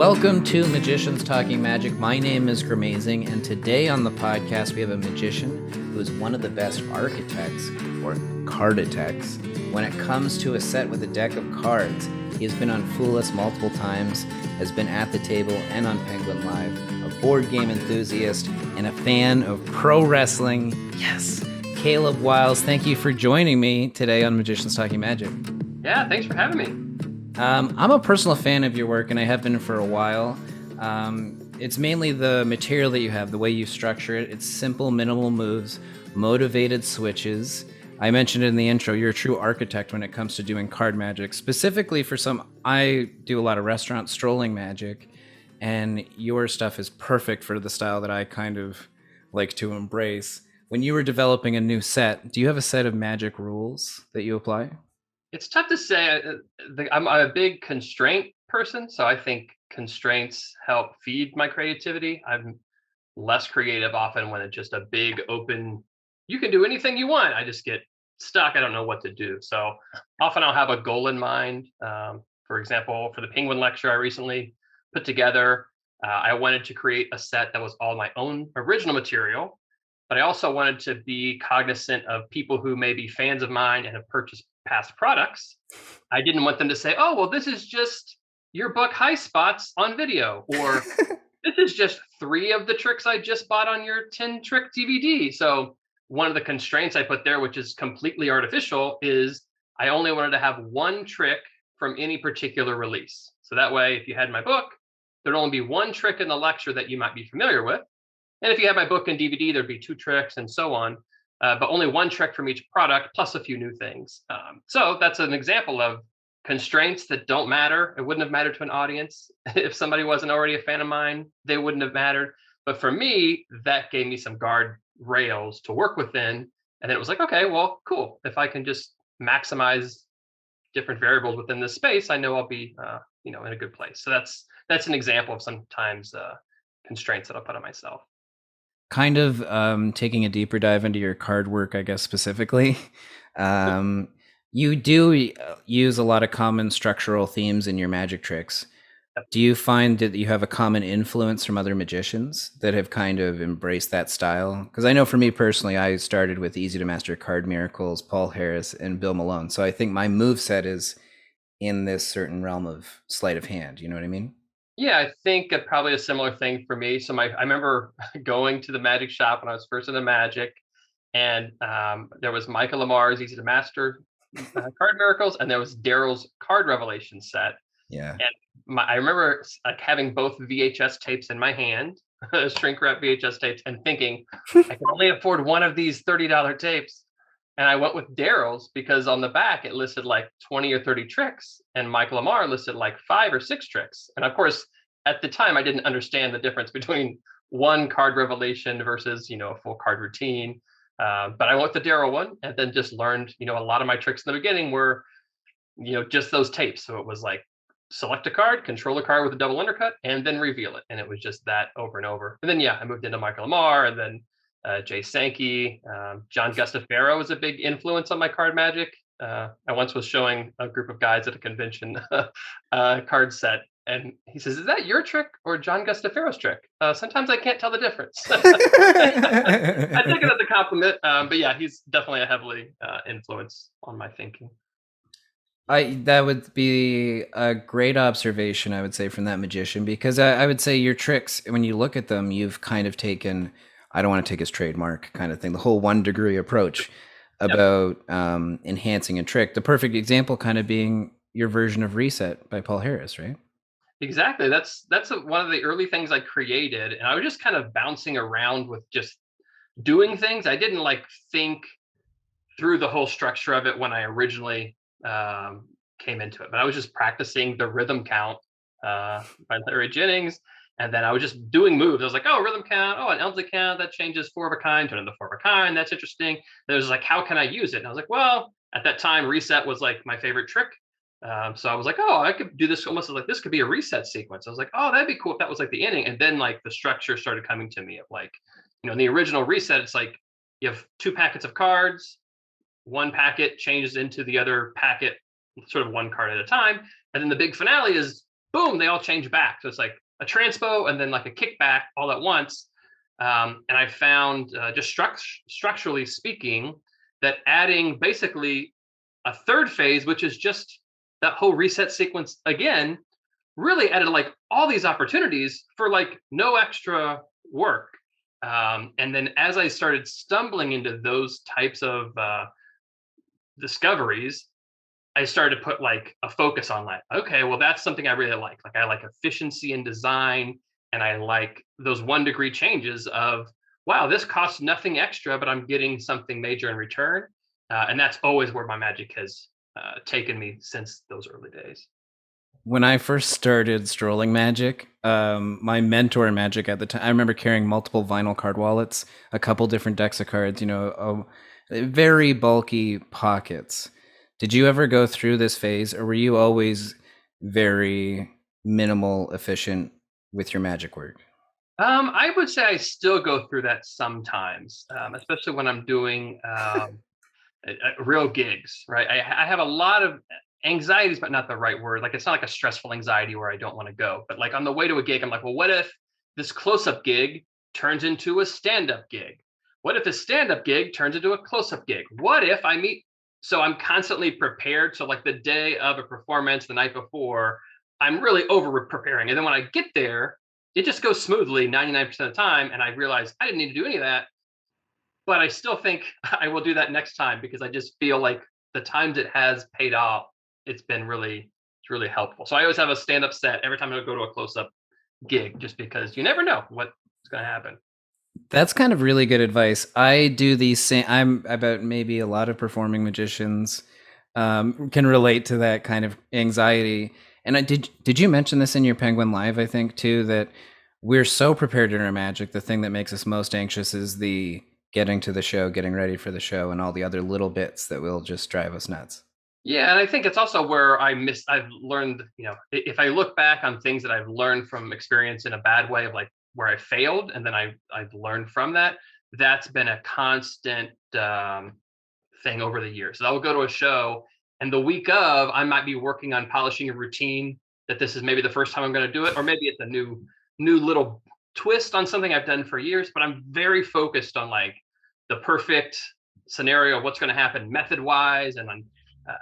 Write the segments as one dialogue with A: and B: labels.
A: Welcome to Magicians Talking Magic. My name is Gramazing, and today on the podcast we have a magician who is one of the best architects, or carditects, when it comes to a set with a deck of cards. He has been on Fool Us multiple times, has been at the table and on Penguin Live, a board game enthusiast, and a fan of pro wrestling. Yes, Caleb Wiles, thank you for joining me today on Magicians Talking Magic.
B: Yeah, thanks for having me.
A: I'm a personal fan of your work, and I have been for a while. It's mainly the material that you have, the way you structure it. It's simple, minimal moves, motivated switches. I mentioned in the intro, you're a true architect when it comes to doing card magic. Specifically I do a lot of restaurant strolling magic, and your stuff is perfect for the style that I kind of like to embrace. When you were developing a new set, do you have a set of magic rules that you apply?
B: It's tough to say. I'm a big constraint person, so I think constraints help feed my creativity. I'm less creative often when it's just a big open, you can do anything you want. I just get stuck. I don't know what to do. So often I'll have a goal in mind. For example, for the Penguin lecture I recently put together, I wanted to create a set that was all my own original material, but I also wanted to be cognizant of people who may be fans of mine and have purchased past products. I didn't want them to say, oh, well, this is just your book High Spots on video, or this is just 3 of the tricks I just bought on your 10 trick DVD. So one of the constraints I put there, which is completely artificial, is I only wanted to have 1 trick from any particular release. So that way, if you had my book, there'd only be 1 trick in the lecture that you might be familiar with. And if you had my book and DVD, there'd be 2 tricks and so on. But only 1 trick from each product, plus a few new things. So that's an example of constraints that don't matter. It wouldn't have mattered to an audience. If somebody wasn't already a fan of mine, they wouldn't have mattered. But for me, that gave me some guard rails to work within. And then it was like, okay, well, cool. If I can just maximize different variables within this space, I know I'll be, in a good place. So that's an example of sometimes constraints that I'll put on myself.
A: Kind of taking a deeper dive into your card work, I guess, specifically. You do use a lot of common structural themes in your magic tricks. Do you find that you have a common influence from other magicians that have kind of embraced that style? Because I know for me personally, I started with Easy to Master Card Miracles, Paul Harris, and Bill Malone. So I think my move set is in this certain realm of sleight of hand. You know what I mean?
B: Yeah, I think probably a similar thing for me. So I remember going to the magic shop when I was first into magic, and there was Michael Lamar's Easy to Master Card Miracles, and there was Daryl's Card Revelation set.
A: Yeah.
B: And I remember having both VHS tapes in my hand, shrink wrap VHS tapes, and thinking I can only afford one of these $30 tapes. And I went with Daryl's because on the back it listed like 20 or 30 tricks, and Michael Lamar listed like 5 or 6 tricks. And of course, at the time, I didn't understand the difference between one card revelation versus a full card routine. But I went with the Daryl one, and then just learned a lot of my tricks in the beginning were just those tapes. So it was like select a card, control a card with a double undercut, and then reveal it. And it was just that over and over. And then I moved into Michael Lamar, and then Jay Sankey, John Gustafaro was a big influence on my card magic. I once was showing a group of guys at a convention card set, and he says, "Is that your trick or John Gustafaro's trick?" Sometimes I can't tell the difference. I take it as a compliment, but yeah, he's definitely a heavily influence on my thinking.
A: That would be a great observation, I would say, from that magician, because I would say your tricks, when you look at them, you've kind of taken, I don't want to take his trademark kind of thing, the whole 1 degree approach about enhancing a trick. The perfect example kind of being your version of Reset by Paul Harris, right?
B: Exactly. That's one of the early things I created, and I was just kind of bouncing around with just doing things. I didn't think through the whole structure of it when I originally came into it, but I was just practicing the rhythm count by Larry Jennings. And then I was just doing moves. I was like, oh, rhythm count. Oh, an Elmsley count. That changes 4 of a kind, turn into 4 of a kind. That's interesting. And it was like, how can I use it? And I was like, well, at that time, reset was like my favorite trick. So I was like, oh, I could do this almost like this could be a reset sequence. I was like, oh, that'd be cool if that was like the inning. And then like the structure started coming to me of like, in the original reset, it's like you have 2 packets of cards. 1 packet changes into the other packet, sort of 1 card at a time. And then the big finale is boom, they all change back. So it's like a transpo and then like a kickback all at once. And I found just structurally speaking that adding basically a third phase, which is just that whole reset sequence again, really added like all these opportunities for like no extra work. And then as I started stumbling into those types of discoveries, I started to put like a focus on like, okay, well, that's something I really like. Like I like efficiency in design, and I like those 1 degree changes of, wow, this costs nothing extra, but I'm getting something major in return. And that's always where my magic has taken me since those early days.
A: When I first started strolling magic, my mentor in magic at the time, I remember carrying multiple vinyl card wallets, a couple different decks of cards, very bulky pockets. Did you ever go through this phase, or were you always very minimal efficient with your magic work?
B: I would say I still go through that sometimes, especially when I'm doing real gigs, right? I have a lot of anxieties, but not the right word. Like it's not like a stressful anxiety where I don't want to go, but like on the way to a gig, I'm like, well, what if this close-up gig turns into a stand-up gig? What if the stand-up gig turns into a close-up gig? What if I meet? So I'm constantly prepared. So like the day of a performance, the night before, I'm really over preparing, and then when I get there, it just goes smoothly 99% of the time, and I realize I didn't need to do any of that, but I still think I will do that next time because I just feel like the times it has paid off, it's really helpful. So I always have a stand-up set every time I go to a close-up gig, just because you never know what's going to happen.
A: That's kind of really good advice. I do the same. I bet maybe a lot of performing magicians can relate to that kind of anxiety. And did you mention this in your Penguin Live? I think too that we're so prepared in our magic. The thing that makes us most anxious is the getting to the show, getting ready for the show, and all the other little bits that will just drive us nuts.
B: Yeah, and I think it's also where I've learned, if I look back on things that I've learned from experience in a bad way of like where I failed and then I've learned from that, that's been a constant thing over the years. So I will go to a show, and the week of, I might be working on polishing a routine that this is maybe the first time I'm going to do it, or maybe it's a new little twist on something I've done for years, but I'm very focused on like the perfect scenario of what's going to happen method wise and on uh,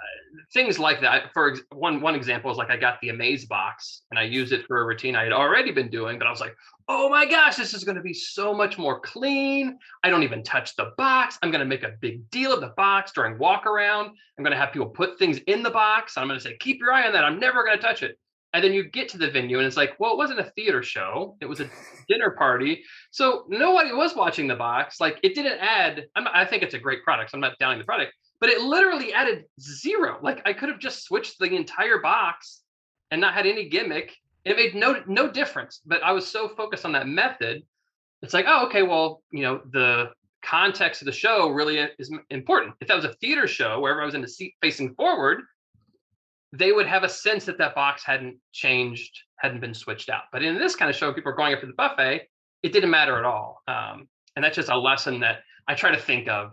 B: things like that. One example is like I got the Amaze box and I used it for a routine I had already been doing, but I was like, oh my gosh, this is going to be so much more clean. I don't even touch the box. I'm going to make a big deal of the box during walk around. I'm going to have people put things in the box. I'm going to say, keep your eye on that. I'm never going to touch it. And then you get to the venue and it's like, well, it wasn't a theater show. It was a dinner party. So nobody was watching the box. Like it didn't add, I think it's a great product. So I'm not downing the product, but it literally added zero. Like I could have just switched the entire box and not had any gimmick. It made no difference. But I was so focused on that method. It's like, oh, okay, well, the context of the show really is important. If that was a theater show wherever I was in the seat facing forward, they would have a sense that that box hadn't changed, hadn't been switched out. But in this kind of show, people are going up to the buffet. It didn't matter at all. And that's just a lesson that I try to think of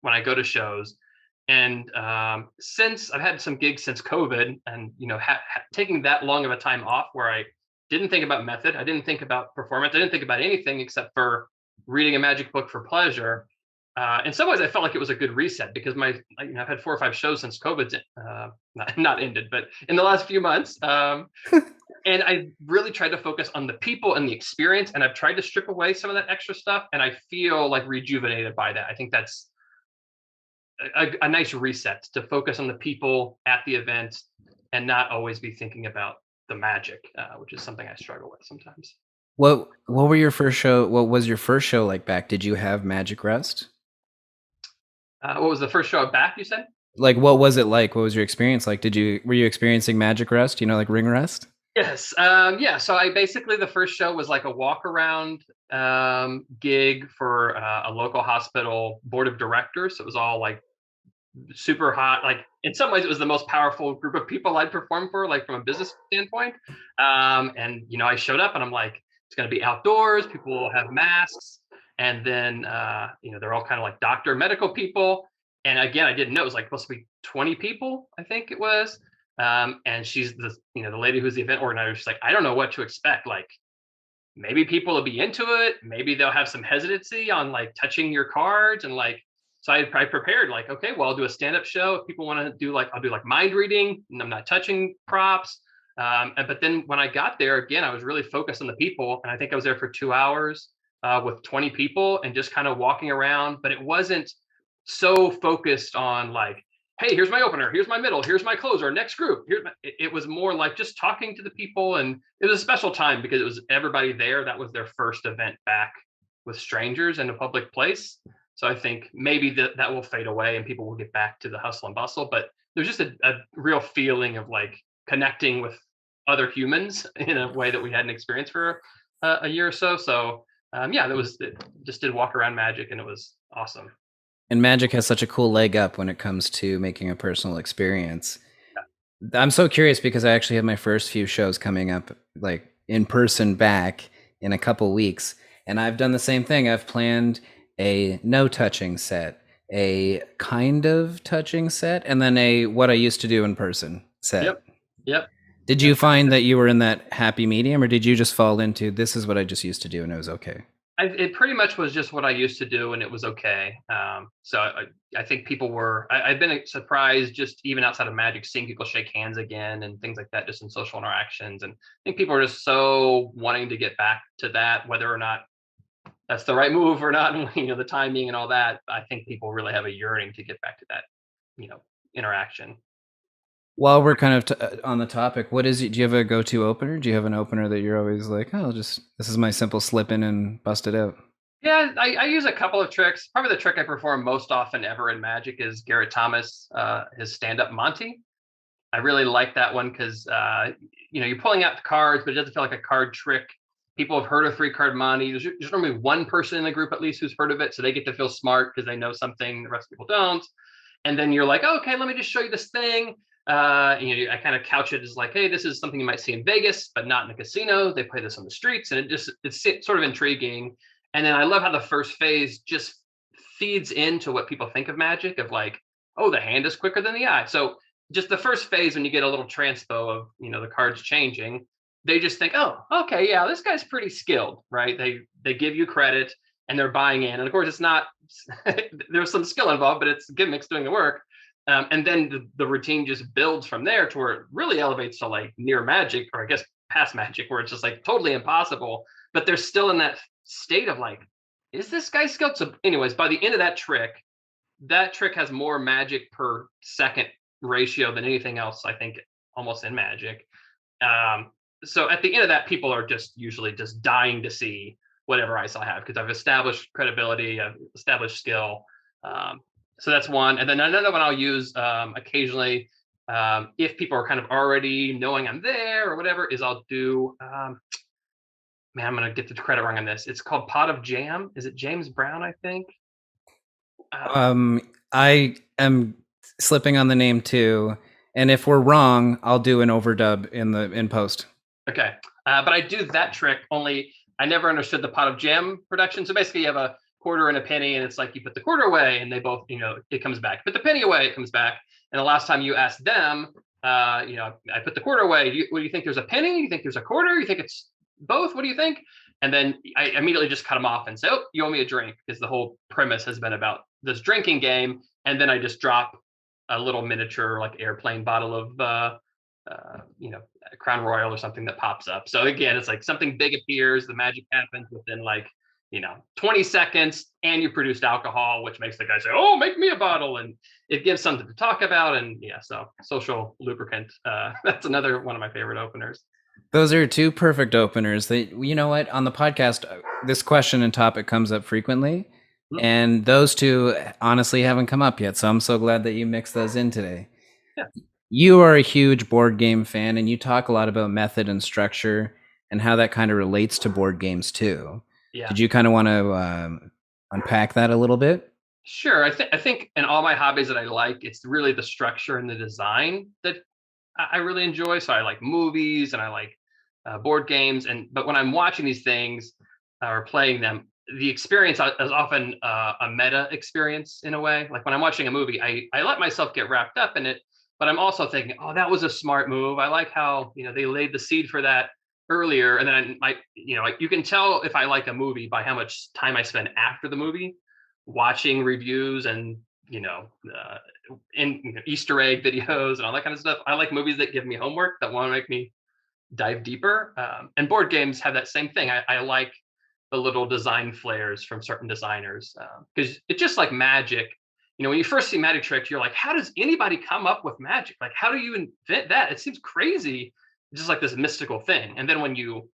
B: when I go to shows. And since I've had some gigs since COVID, and taking that long of a time off where I didn't think about method, I didn't think about performance, I didn't think about anything except for reading a magic book for pleasure. In some ways, I felt like it was a good reset because I've had 4 or 5 shows since COVID's not ended, but in the last few months. And I really tried to focus on the people and the experience, and I've tried to strip away some of that extra stuff, and I feel like rejuvenated by that. I think that's a nice reset to focus on the people at the event and not always be thinking about the magic, which is something I struggle with sometimes.
A: What were your first show? What was your first show like back? Did you have Magic Rest?
B: What was the first show back, you said?
A: Like, what was it like? What was your experience like? Were you experiencing Magic Rest? Like ring rest?
B: Yes. Yeah. So I basically, the first show was like a walk around gig for a local hospital board of directors. So it was all like super hot. Like in some ways, it was the most powerful group of people I'd perform for, like from a business standpoint. And I showed up and I'm like, it's going to be outdoors. People will have masks, and then they're all kind of like medical people. And again, I didn't know it was like supposed to be 20 people. I think it was. And she's the lady who's the event organizer. She's like, I don't know what to expect. Like, maybe people will be into it. Maybe they'll have some hesitancy on like touching your cards and like. So I prepared like, okay, well, I'll do a stand-up show. If people want to do like, I'll do like mind reading, and I'm not touching props. But then when I got there again, I was really focused on the people, and I think I was there for 2 hours with 20 people and just kind of walking around. But it wasn't so focused on like, hey, here's my opener, here's my middle, here's my closer, next group. It was more like just talking to the people, and it was a special time because it was everybody there. That was their first event back with strangers in a public place. So I think maybe that will fade away and people will get back to the hustle and bustle. But there's just a real feeling of like connecting with other humans in a way that we hadn't experienced for a year or so. So yeah, it just did walk around magic, and it was awesome.
A: And magic has such a cool leg up when it comes to making a personal experience. I'm so curious because I actually have my first few shows coming up, like in person back in a couple weeks. And I've done the same thing. I've planned a no touching set, a kind of touching set, and then a what I used to do in person set.
B: Yep. Yep.
A: Did you find that you were in that happy medium, or did you just fall into this is what I just used to do and it was okay?
B: It pretty much was just what I used to do, and it was okay. I think people were. I've been surprised, just even outside of magic, seeing people shake hands again and things like that, just in social interactions. And I think people are just so wanting to get back to that, whether or not that's the right move or not, and the timing and all that. I think people really have a yearning to get back to that, interaction.
A: While we're kind of on the topic, what is it? Do you have a go-to opener? Do you have an opener that you're always like, oh, just this is my simple slip in and bust it out?
B: Yeah, I use a couple of tricks. Probably the trick I perform most often ever in Magic is Garrett Thomas, his stand-up Monty. I really like that one because you're pulling out the cards, but it doesn't feel like a card trick. People have heard of 3-card Monty. There's normally one person in the group at least who's heard of it, so they get to feel smart because they know something the rest of people don't. And then you're like, oh, okay, let me just show you this thing. I kind of couch it as like, hey, this is something you might see in Vegas, but not in a casino. They play this on the streets, and it's sort of intriguing. And then I love how the first phase just feeds into what people think of magic, of like, oh, the hand is quicker than the eye. So just the first phase, when you get a little transpo of the cards changing, they just think, oh, okay, yeah, this guy's pretty skilled, right? They give you credit and they're buying in, and of course it's not. There's some skill involved, but it's gimmicks doing the work. And then the routine just builds from there to where it really elevates to like near magic, or I guess past magic, where it's just like totally impossible, but they're still in that state of like, is this guy skilled? So anyways, by the end of that trick has more magic per second ratio than anything else, I think, almost in magic. So at the end of that, people are just usually just dying to see whatever ice I have, because I've established credibility, I've established skill. So that's one. And then another one I'll use occasionally, if people are kind of already knowing I'm there or whatever, is I'll do, man, I'm going to get the credit wrong on this. It's called Pot of Jam. Is it James Brown, I think?
A: I am slipping on the name too. And if we're wrong, I'll do an overdub in post.
B: Okay. But I do that trick, only I never understood the Pot of Jam production. So basically you have a quarter and a penny, and it's like you put the quarter away and they both, it comes back. Put the penny away, it comes back. And the last time you asked them, I put the quarter away. What do you think? There's a penny? You think there's a quarter? You think it's both? What do you think? And then I immediately just cut them off and say, oh, you owe me a drink, because the whole premise has been about this drinking game. And then I just drop a little miniature like airplane bottle of Crown Royal or something that pops up. So again, it's like something big appears, the magic happens within like 20 seconds, and you produced alcohol, which makes the guy say, oh, make me a bottle, and it gives something to talk about. And yeah, so social lubricant. That's another one of my favorite openers.
A: Those are two perfect openers. You know what, on the podcast, this question and topic comes up frequently, and those two honestly haven't come up yet. So I'm so glad that you mixed those in today.
B: Yeah.
A: You are a huge board game fan, and you talk a lot about method and structure and how that kind of relates to board games too.
B: Yeah.
A: Did you kind of want to unpack that a little bit?
B: Sure. I think in all my hobbies that I like, it's really the structure and the design that I really enjoy. So I like movies and I like board games, but when I'm watching these things or playing them, the experience is often a meta experience in a way. Like when I'm watching a movie, I let myself get wrapped up in it, but I'm also thinking, oh, that was a smart move. I like how, they laid the seed for that earlier. And then you can tell if I like a movie by how much time I spend after the movie watching reviews and, Easter egg videos and all that kind of stuff. I like movies that give me homework, that want to make me dive deeper. And board games have that same thing. I like the little design flares from certain designers, because it's just like magic. When you first see magic tricks, you're like, how does anybody come up with magic? Like, how do you invent that? It seems crazy. It's just like this mystical thing. And then when you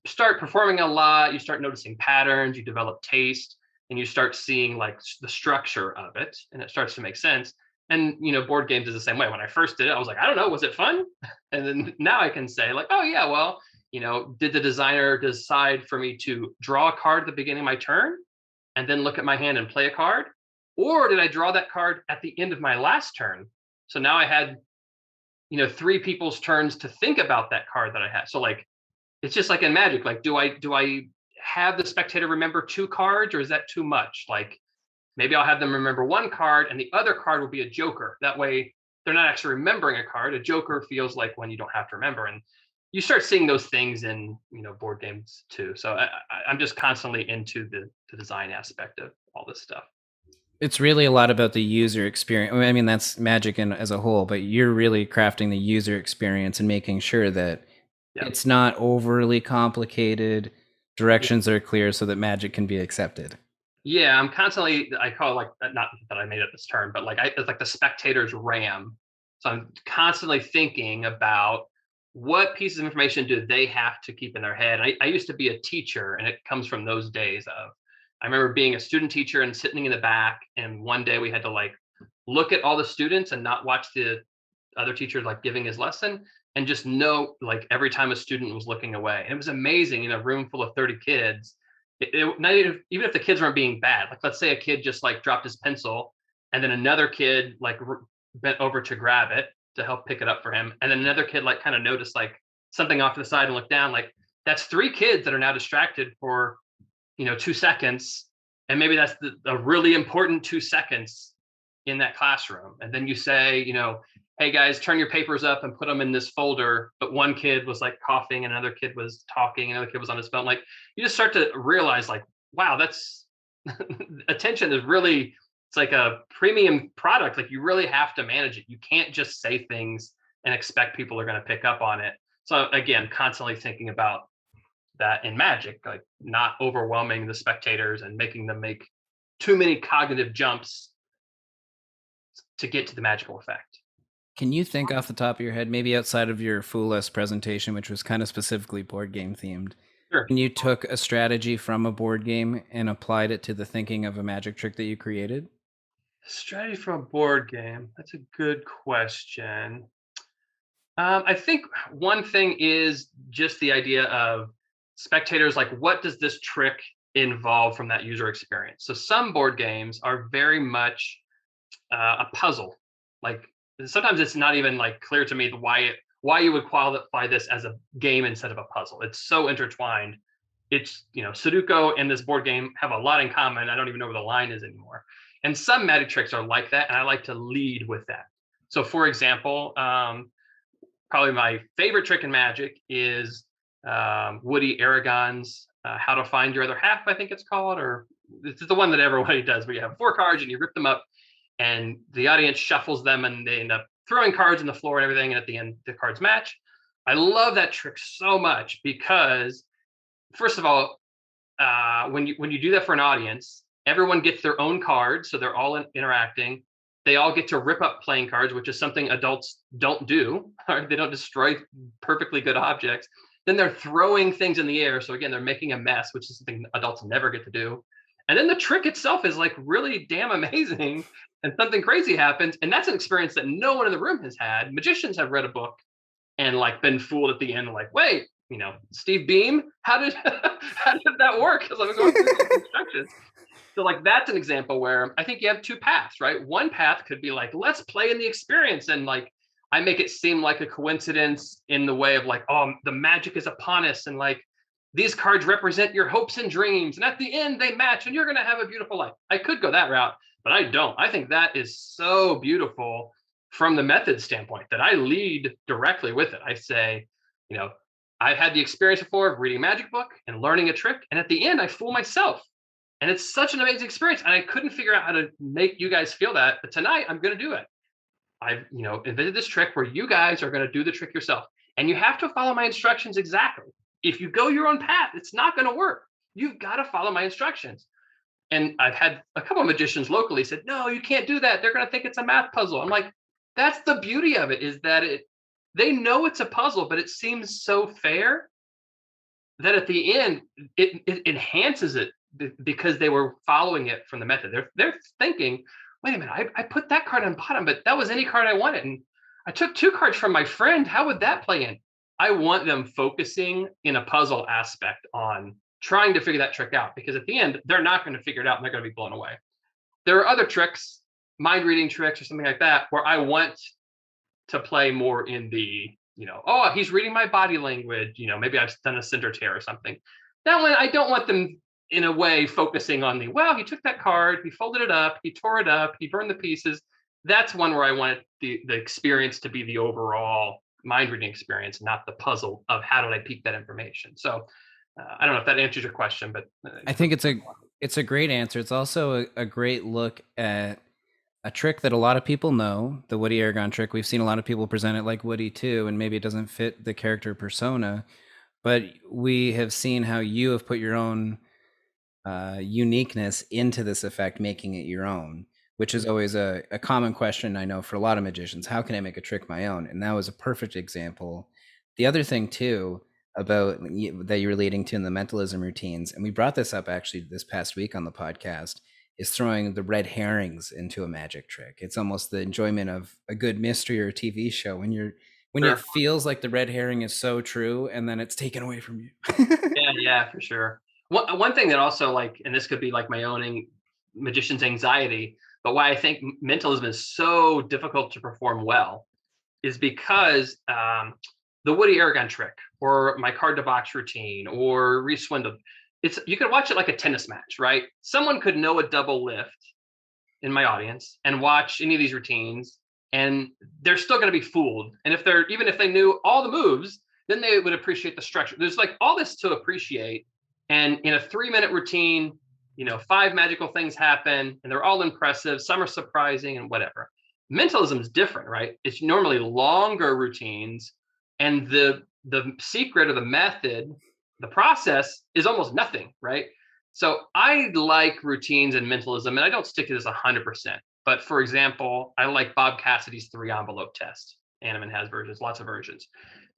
B: start performing a lot, you start noticing patterns, you develop taste, and you start seeing like the structure of it, and it starts to make sense. And board games is the same way. When I first did it, I was like, I don't know, was it fun? And then now I can say like, oh yeah, well, did the designer decide for me to draw a card at the beginning of my turn and then look at my hand and play a card? Or did I draw that card at the end of my last turn? So now I had, three people's turns to think about that card that I had. So like, it's just like in Magic, like, do I have the spectator remember two cards, or is that too much? Like, maybe I'll have them remember one card and the other card will be a joker. That way they're not actually remembering a card. A joker feels like when you don't have to remember. And you start seeing those things in, board games too. So I'm just constantly into the design aspect of all this stuff.
A: It's really a lot about the user experience. I mean, that's Magic as a whole, but you're really crafting the user experience and making sure that it's not overly complicated. Directions are clear so that Magic can be accepted.
B: Yeah, I'm constantly, I call it like, not that I made up this term, but like it's like the spectator's RAM. So I'm constantly thinking about what pieces of information do they have to keep in their head. I used to be a teacher, and it comes from those days of, I remember being a student teacher and sitting in the back, and one day we had to like look at all the students and not watch the other teacher like giving his lesson, and just know like every time a student was looking away. And it was amazing in a room full of 30 kids. Not even if the kids weren't being bad, like let's say a kid just like dropped his pencil and then another kid like bent over to grab it to help pick it up for him, and then another kid like kind of noticed like something off to the side and looked down, like that's three kids that are now distracted for 2 seconds, and maybe that's a really important 2 seconds in that classroom. And then you say, hey guys, turn your papers up and put them in this folder. But one kid was like coughing, and another kid was talking, another kid was on his phone. Like, you just start to realize like, wow, that's attention is really, it's like a premium product. Like, you really have to manage it. You can't just say things and expect people are going to pick up on it. So again, constantly thinking about that in Magic, like not overwhelming the spectators and making them make too many cognitive jumps to get to the magical effect.
A: Can you think off the top of your head, maybe outside of your Fool Us presentation, which was kind of specifically board game themed,
B: Sure.
A: when you took a strategy from a board game and applied it to the thinking of a magic trick that you created?
B: Strategy for a board game. That's a good question. I think one thing is just the idea of spectators, like, what does this trick involve from that user experience? So some board games are very much a puzzle. Like, sometimes it's not even like clear to me why you would qualify this as a game instead of a puzzle. It's so intertwined. It's, Sudoku and this board game have a lot in common. I don't even know where the line is anymore. And some magic tricks are like that, and I like to lead with that. So for example, probably my favorite trick in Magic is Woody Aragon's How to Find Your Other Half, I think it's called, or this is the one that everybody does, where you have 4 cards and you rip them up and the audience shuffles them and they end up throwing cards on the floor and everything, and at the end the cards match. I love that trick so much because, first of all, when you do that for an audience, everyone gets their own cards, so they're all interacting. They all get to rip up playing cards, which is something adults don't do. Right? They don't destroy perfectly good objects. Then they're throwing things in the air. So again, they're making a mess, which is something adults never get to do. And then the trick itself is like really damn amazing, and something crazy happens. And that's an experience that no one in the room has had. Magicians have read a book and like been fooled at the end, like, wait, Steve Beam, how did that work? Because I'm going through these instructions. So like, that's an example where I think you have 2 paths, right? One path could be like, let's play in the experience. And like, I make it seem like a coincidence in the way of like, oh, the magic is upon us. And like, these cards represent your hopes and dreams. And at the end they match and you're going to have a beautiful life. I could go that route, but I don't. I think that is so beautiful from the method standpoint, that I lead directly with it. I say, you know, I've had the experience before of reading a magic book and learning a trick, and at the end I fool myself. And it's such an amazing experience. And I couldn't figure out how to make you guys feel that. But tonight I'm going to do it. I've, invented this trick where you guys are going to do the trick yourself. And you have to follow my instructions exactly. If you go your own path, it's not going to work. You've got to follow my instructions. And I've had a couple of magicians locally said, no, you can't do that. They're going to think it's a math puzzle. I'm like, that's the beauty of it, is that they know it's a puzzle, but it seems so fair that at the end it enhances it because they were following it from the method. They're thinking, wait a minute, I put that card on bottom, but that was any card I wanted. And I took 2 cards from my friend. How would that play in? I want them focusing in a puzzle aspect on trying to figure that trick out, because at the end, they're not going to figure it out and they're going to be blown away. There are other tricks, mind reading tricks or something like that, where I want to play more in the, oh, he's reading my body language. Maybe I've done a center tear or something. That one, I don't want them in a way focusing on he took that card, he folded it up, he tore it up, he burned the pieces. That's one where I want the experience to be the overall mind reading experience, not the puzzle of how did I peek that information. So I don't know if that answers your question, but
A: I think it's a great answer. It's also a great look at a trick that a lot of people know, the Woody Aragon trick. We've seen a lot of people present it like Woody too, and maybe it doesn't fit the character persona, but we have seen how you have put your own uniqueness into this effect, making it your own, which is always a common question I know for a lot of magicians. How can I make a trick my own? And that was a perfect example. The other thing too about that you're relating to in the mentalism routines, and we brought this up actually this past week on the podcast, is throwing the red herrings into a magic trick. It's almost the enjoyment of a good mystery or TV show when
B: sure.
A: it feels like the red herring is so true and then it's taken away from you.
B: Yeah, for sure. One thing that also, like, and this could be like my own magician's anxiety, but why I think mentalism is so difficult to perform well is because the Woody Aragon trick or my card to box routine or re-swindled, you could watch it like a tennis match, right? Someone could know a double lift in my audience and watch any of these routines, and they're still going to be fooled. And even if they knew all the moves, then they would appreciate the structure. There's like all this to appreciate. And in a 3-minute routine, 5 magical things happen and they're all impressive. Some are surprising and whatever. Mentalism is different, right? It's normally longer routines, and the secret or the method, the process is almost nothing, right? So I like routines and mentalism, and I don't stick to this 100%. But for example, I like Bob Cassidy's 3 envelope test. Animan has versions, lots of versions,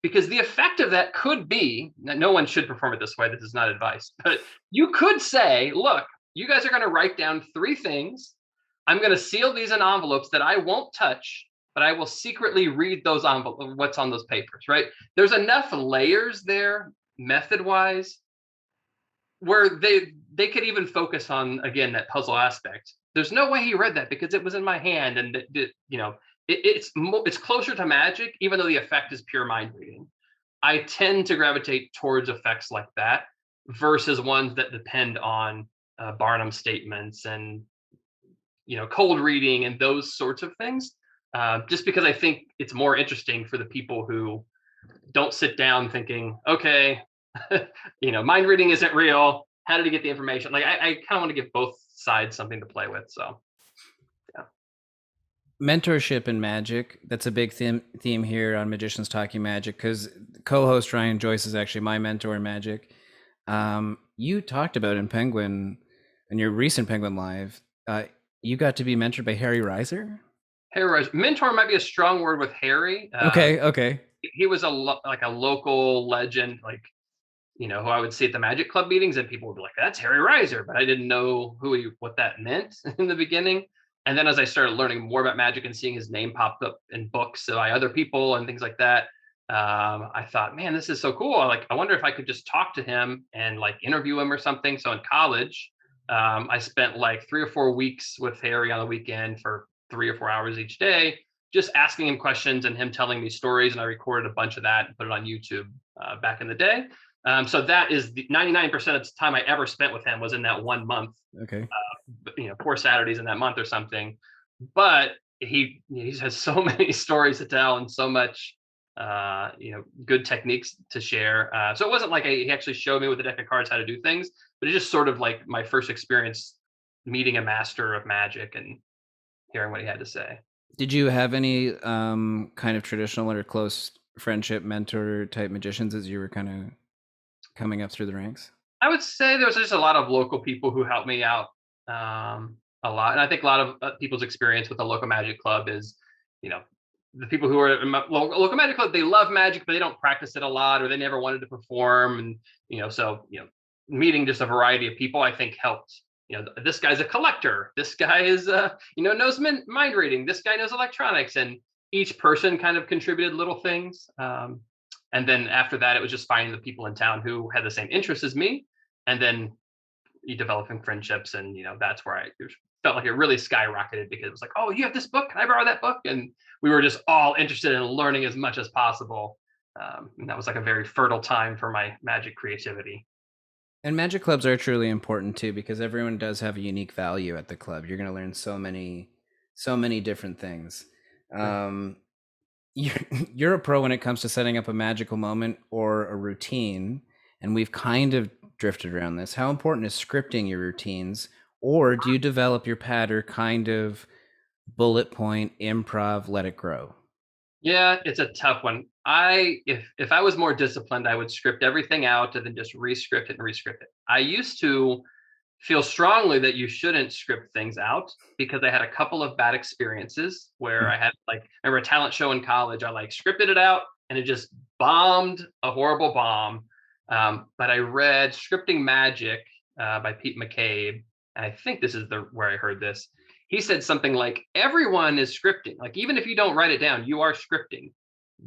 B: because the effect of that could be, no one should perform it this way. This is not advice, but you could say, look, you guys are going to write down 3 things. I'm going to seal these in envelopes that I won't touch, but I will secretly read those envelopes, what's on those papers, right? There's enough layers there, method-wise, where they could even focus on, again, that puzzle aspect. There's no way he read that because it was in my hand, and it's closer to magic, even though the effect is pure mind reading. I tend to gravitate towards effects like that versus ones that depend on Barnum statements and cold reading and those sorts of things. Just because I think it's more interesting for the people who don't sit down thinking, okay, mind reading isn't real. How did he get the information? Like I kind of want to give both sides something to play with. So yeah.
A: Mentorship in magic, that's a big theme here on Magicians Talking Magic, because co-host Ryan Joyce is actually my mentor in magic. You talked about in your recent Penguin Live, you got to be mentored by Harry Reiser.
B: Harry Reiser. Mentor might be a strong word with Harry.
A: Okay.
B: He was like a local legend, like, who I would see at the Magic Club meetings, and people would be like, that's Harry Reiser, but I didn't know what that meant in the beginning. And then as I started learning more about magic and seeing his name popped up in books by other people and things like that, I thought, man, this is so cool. I wonder if I could just talk to him and like interview him or something. So in college, I spent like 3 or 4 weeks with Harry on the weekend for 3 or 4 hours each day, just asking him questions and him telling me stories. And I recorded a bunch of that and put it on YouTube back in the day. So that is the 99% of the time I ever spent with him was in that 1 month.
A: Okay.
B: 4 Saturdays in that month or something. But he has so many stories to tell and so much good techniques to share. So it wasn't like he actually showed me with a deck of cards how to do things, but it's just sort of like my first experience meeting a master of magic and hearing what he had to say.
A: Did you have any kind of traditional or close friendship mentor type magicians as you were kind of coming up through the ranks?
B: I would say there was just a lot of local people who helped me out a lot, and I think a lot of people's experience with the local magic club is, you know, the people who are in my local magic club, they love magic, but they don't practice it a lot, or they never wanted to perform, and meeting just a variety of people, I think helped. This guy's a collector. This guy is, knows mind reading. This guy knows electronics, and each person kind of contributed little things. And then after that, it was just finding the people in town who had the same interests as me, and then you developing friendships, and that's where I felt like it really skyrocketed because it was like, oh, you have this book, can I borrow that book? And we were just all interested in learning as much as possible, and that was like a very fertile time for my magic creativity.
A: And magic clubs are truly important too because everyone does have a unique value at the club. You're going to learn so many different things.
B: Right.
A: Um, you're, you're a pro when it comes to setting up a magical moment or a routine, and we've kind of drifted around this. How important is scripting your routines, or do you develop your pattern kind of bullet point, improv, let it grow?
B: Yeah, it's a tough one. If I was more disciplined, I would script everything out and then just rescript it and rescript it. I used to feel strongly that you shouldn't script things out because I had a couple of bad experiences where I had like I remember a talent show in college. I like scripted it out and it just bombed, a horrible bomb. But I read Scripting Magic by Pete McCabe, and I think this is the where I heard this. He said something like, "Everyone is scripting. Like even if you don't write it down, you are scripting.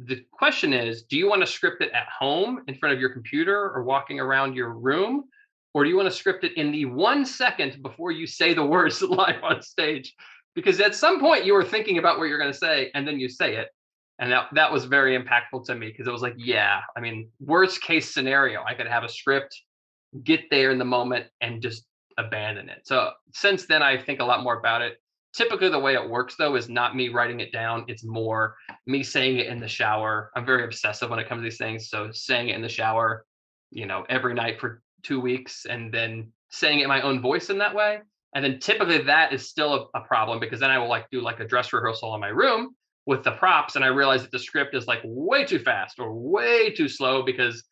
B: The question is, do you want to script it at home in front of your computer or walking around your room? Or do you want to script it in the 1 second before you say the words live on stage? Because at some point you were thinking about what you're going to say and then you say it. And that was very impactful to me because it was like, yeah, I mean, worst case scenario, I could have a script, get there in the moment and just abandon it. So since then, I think a lot more about it. Typically, the way it works though is not me writing it down. It's more me saying it in the shower. I'm very obsessive when it comes to these things. So saying it in the shower, every night for 2 weeks, and then saying it in my own voice in that way. And then typically that is still a problem because then I will like do like a dress rehearsal in my room with the props, and I realize that the script is like way too fast or way too slow because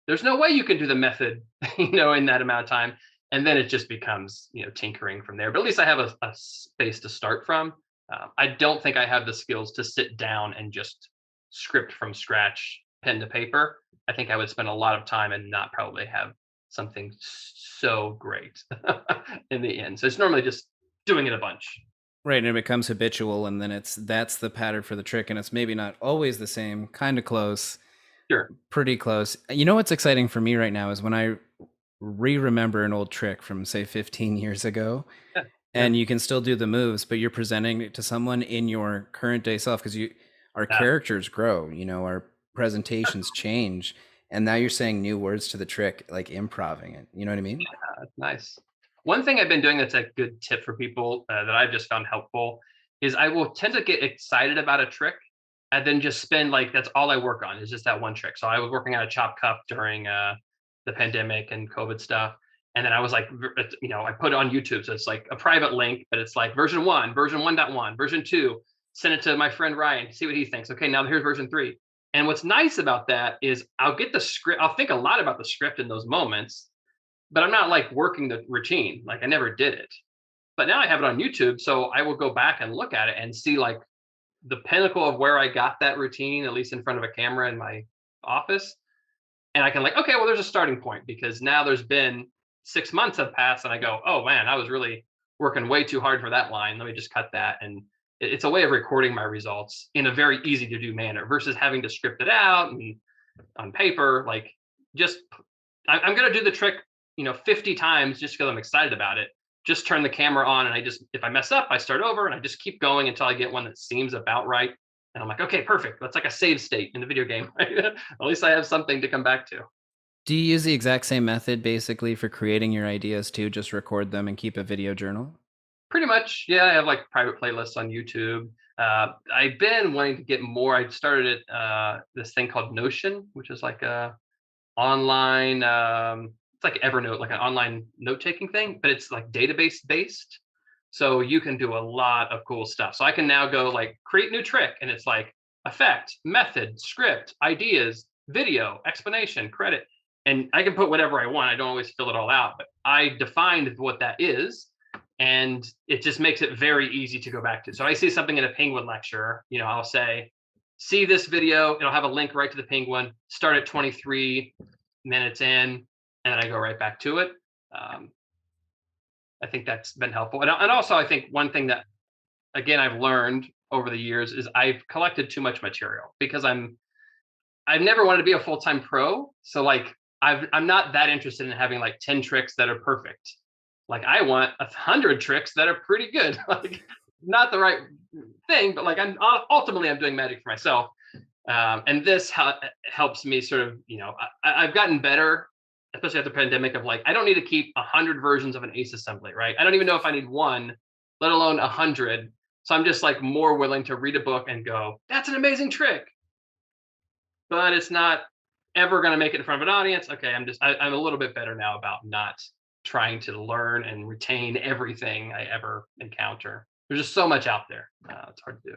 B: there's no way you can do the method, in that amount of time. And then it just becomes, tinkering from there. But at least I have a space to start from. I don't think I have the skills to sit down and just script from scratch, pen to paper. I think I would spend a lot of time and not probably have something so great in the end. So it's normally just doing it a bunch.
A: Right, and it becomes habitual, and then that's the pattern for the trick, and it's maybe not always the same, kind of close,
B: Sure.
A: pretty close. You know what's exciting for me right now is when I remember an old trick from say 15 years ago,
B: Yeah. Yeah.
A: and you can still do the moves, but you're presenting it to someone in your current day self because our
B: Yeah.
A: characters grow, our presentations change, and now you're saying new words to the trick, like improving it. You know what I mean?
B: That's nice. One thing I've been doing that's a good tip for people that I've just found helpful is I will tend to get excited about a trick and then just spend like that's all I work on is just that one trick. So I was working on a chop cup during the pandemic and COVID stuff. And then I was like, I put it on YouTube. So it's like a private link, but it's like version 1, version 1.1, version 2. Send it to my friend Ryan to see what he thinks. Okay, now here's version 3. And what's nice about that is I'll get the script. I'll think a lot about the script in those moments, but I'm not like working the routine. Like I never did it. But now I have it on YouTube. So I will go back and look at it and see like the pinnacle of where I got that routine, at least in front of a camera in my office. And I can like, okay, well, there's a starting point because now there's been 6 months have passed and I go, oh man, I was really working way too hard for that line. Let me just cut that. And it's a way of recording my results in a very easy to do manner versus having to script it out and on paper. Like just, I'm going to do the trick, 50 times just because I'm excited about it. Just turn the camera on and if I mess up, I start over and I just keep going until I get one that seems about right. And I'm like, okay, perfect. That's like a save state in the video game. Right? At least I have something to come back to.
A: Do you use the exact same method basically for creating your ideas too? Just record them and keep a video journal?
B: Pretty much, yeah. I have like private playlists on YouTube. I've been wanting to get more. I started this thing called Notion, which is like a online. It's like Evernote, like an online note taking thing, but it's like database based. So you can do a lot of cool stuff. So I can now go like create new trick, and it's like effect, method, script, ideas, video, explanation, credit, and I can put whatever I want. I don't always fill it all out, but I defined what that is, and it just makes it very easy to go back to. So I see something in a penguin lecture, I'll say, see this video, it'll have a link right to the penguin, start at 23 minutes in, and then I go right back to it. Um, I think that's been helpful. And also, I think one thing that, again, I've learned over the years is I've collected too much material because I've never wanted to be a full-time pro. So like I'm not that interested in having like 10 tricks that are perfect. Like I want 100 tricks that are pretty good. Like not the right thing, but like I'm doing magic for myself. And this helps me sort of, I've gotten better, especially after the pandemic, of like, I don't need to keep 100 versions of an ace assembly, right? I don't even know if I need one, let alone 100. So I'm just like more willing to read a book and go, that's an amazing trick, but it's not ever going to make it in front of an audience. Okay, I'm a little bit better now about not trying to learn and retain everything I ever encounter. There's just so much out there. It's hard to do.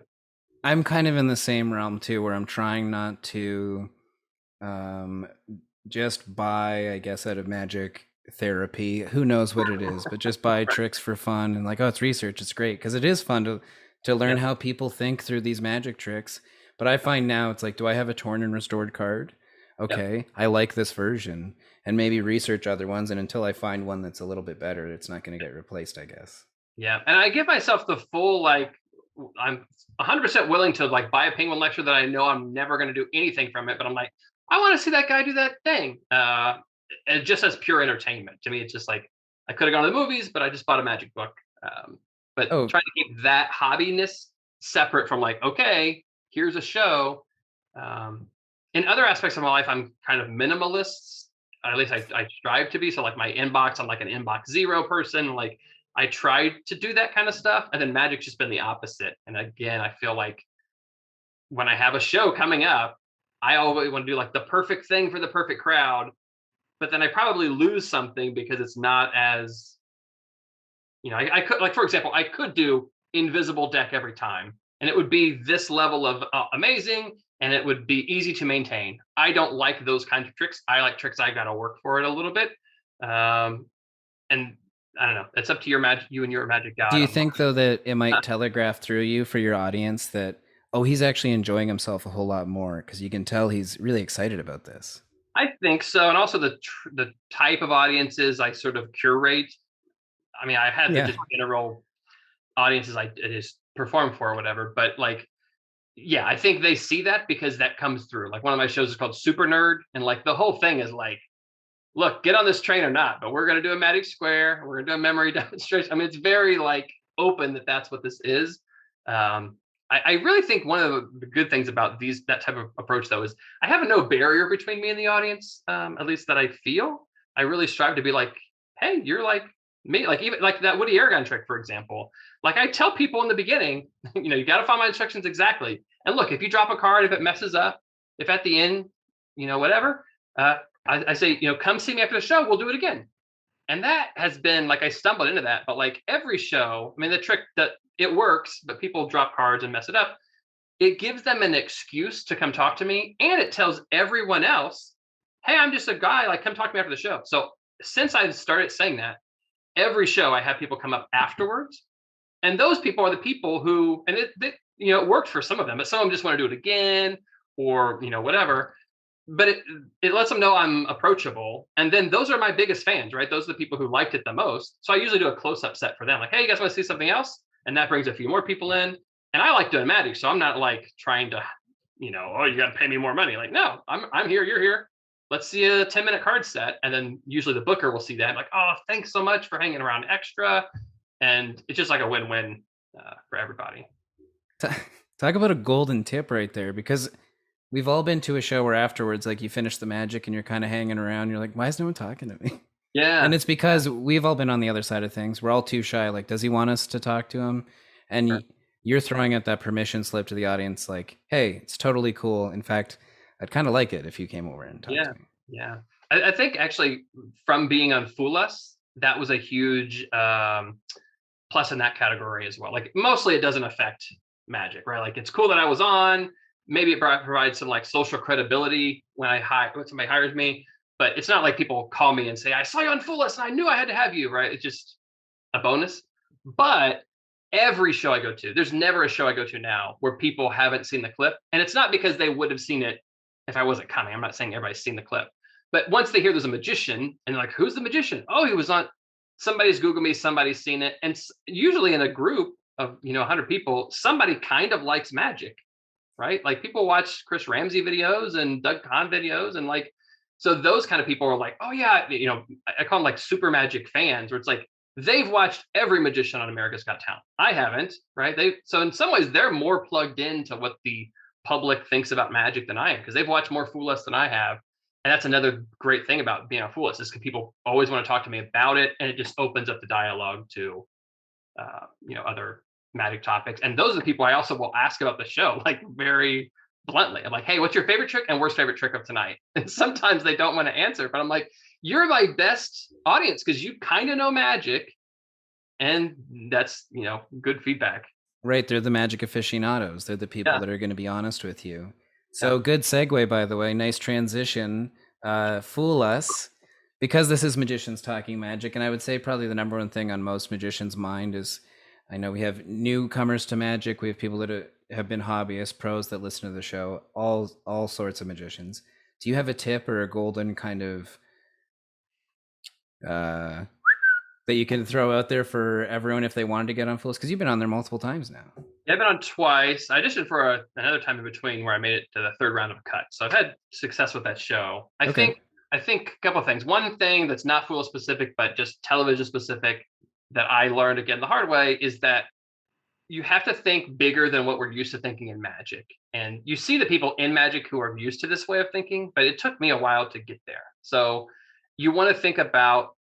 A: I'm kind of in the same realm too, where I'm trying not to um, just buy, I guess, out of magic therapy. Who knows what it is, but just buy tricks for fun and like, oh, it's research. It's great because it is fun to learn how people think through these magic tricks. But I find now it's like, do I have a torn and restored card? Okay, I like this version, and maybe research other ones. And until I find one that's a little bit better, it's not going to get replaced, I guess.
B: Yeah, and I give myself the full like I'm 100% willing to like buy a penguin lecture that I know I'm never going to do anything from it, but I'm like, I want to see that guy do that thing. And just as pure entertainment to me, it's just like I could have gone to the movies, but I just bought a magic book. But
A: Oh,
B: trying to keep that hobbiness separate from like, okay, here's a show. In other aspects of my life, I'm kind of minimalist. At least I strive to be. So like my inbox, I'm like an inbox zero person. Like I tried to do that kind of stuff, and then magic's just been the opposite. And again, I feel like when I have a show coming up, I always want to do like the perfect thing for the perfect crowd, but then I probably lose something because it's not as, I could, like, for example, I could do invisible deck every time, and it would be this level of amazing, and it would be easy to maintain. I don't like those kinds of tricks. I like tricks I got to work for it a little bit. And I don't know. It's up to you and your magic
A: do
B: god.
A: you think though that it might telegraph through you for your audience that, oh, he's actually enjoying himself a whole lot more because you can tell he's really excited about this?
B: I think so, and also the type of audiences I sort of curate. I mean, I had the
A: Yeah.
B: just general audiences I just perform for or whatever, but like, yeah, I think they see that because that comes through. Like one of my shows is called Super Nerd, and like the whole thing is like, look, get on this train or not, but we're going to do a magic square. We're going to do a memory demonstration. I mean, it's very like open that that's what this is. I really think one of the good things about that type of approach though is I have no barrier between me and the audience, at least that I feel. I really strive to be like, hey, you're like me, like even like that Woody Aragon trick, for example. Like I tell people in the beginning, you got to follow my instructions exactly. And look, if you drop a card, if it messes up, if at the end, whatever, I say, come see me after the show. We'll do it again. And that has been like I stumbled into that, but like every show, I mean, the trick that it works, but people drop cards and mess it up. It gives them an excuse to come talk to me, and it tells everyone else, hey, I'm just a guy. Like, come talk to me after the show. So since I started saying that, every show I have people come up afterwards, and those people are the people who, and it worked for some of them, but some of them just want to do it again or whatever. But it lets them know I'm approachable, and then those are my biggest fans, right? Those are the people who liked it the most. So I usually do a close-up set for them, like, hey, you guys want to see something else? And that brings a few more people in. And I like doing magic, so I'm not like trying to, oh, you got to pay me more money. Like, no, I'm here, you're here. Let's see a 10-minute card set, and then usually the booker will see that, like, oh, thanks so much for hanging around extra, and it's just like a win-win for everybody.
A: Talk about a golden tip right there, because we've all been to a show where afterwards, like you finish the magic and you're kind of hanging around. You're like, why is no one talking to me?
B: Yeah.
A: And it's
B: Yeah.
A: because we've all been on the other side of things. We're all too shy. Like, does he want us to talk to him? And
B: Sure.
A: you're throwing out that permission slip to the audience, like, hey, it's totally cool. In fact, I'd kind of like it if you came over and talked to
B: Yeah.
A: me.
B: Yeah. I think actually from being on Fool Us, that was a huge plus in that category as well. Like mostly it doesn't affect magic, right? Like it's cool that I was on. Maybe it provides some like social credibility when somebody hires me, but it's not like people call me and say, I saw you on Fool Us and I knew I had to have you, right? It's just a bonus. But every show I go to, there's never a show I go to now where people haven't seen the clip. And it's not because they would have seen it if I wasn't coming. I'm not saying everybody's seen the clip. But once they hear there's a magician and they're like, who's the magician? Oh, he was on, somebody's Googled me, somebody's seen it. And usually in a group of, 100 people, somebody kind of likes magic, right? Like people watch Chris Ramsey videos and Doug Kahn videos and like, so those kind of people are like, oh yeah, I call them like super magic fans, where it's like they've watched every magician on America's Got Talent. I haven't, right? So in some ways they're more plugged into what the public thinks about magic than I am because they've watched more Fool Us than I have. And that's another great thing about being a Fool Us is because people always want to talk to me about it, and it just opens up the dialogue to other magic topics. And those are the people I also will ask about the show, like very bluntly. I'm like, hey, what's your favorite trick and worst favorite trick of tonight? And sometimes they don't want to answer, but I'm like, you're my best audience because you kind of know magic. And that's, good feedback.
A: Right. They're the magic aficionados. They're the people
B: Yeah.
A: that are going to be honest with you.
B: Yeah.
A: So good segue, by the way. Nice transition. Fool Us. Because this is magicians talking magic, and I would say probably the number one thing on most magicians' mind is, I know we have newcomers to magic. We have people that have been hobbyists, pros that listen to the show, all sorts of magicians. Do you have a tip or a golden kind of uh, that you can throw out there for everyone if they wanted to get on Fool Us? Because you've been on there multiple times now.
B: Yeah, I've been on twice. I auditioned for another time in between where I made it to the third round of cuts. So I've had success with that show.
A: Okay.
B: I think a couple of things. One thing that's not Fool specific, but just television specific that I learned again the hard way is that you have to think bigger than what we're used to thinking in magic. And you see the people in magic who are used to this way of thinking, but it took me a while to get there. So you want to think about,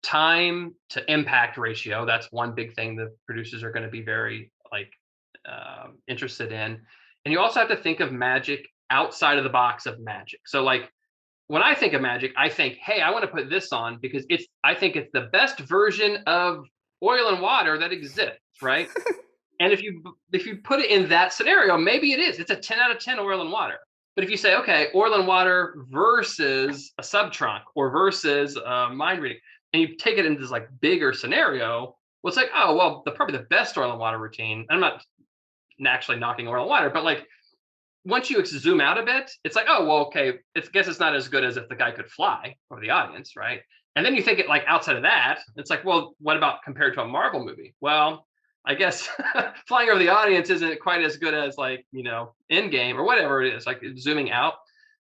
B: time to impact ratio. That's one big thing the producers are going to be very like interested in. And you also have to think of magic outside of the box of magic. So like when I think of magic, I think, hey, I want to put this on because I think it's the best version of oil and water that exists, right? And if you put it in that scenario, maybe it is. It's a 10 out of 10 oil and water. But if you say, okay, oil and water versus a subtrunk or versus mind reading, and you take it into this like bigger scenario, well, it's like, oh, well, probably the best oil and water routine. I'm not actually knocking oil and water, but like once you zoom out a bit, it's like, oh, well, okay, I guess it's not as good as if the guy could fly for the audience, right? And then you think it like outside of that, it's like, well, what about compared to a Marvel movie? Well, I guess flying over the audience isn't quite as good as like, Endgame or whatever it is, like zooming out.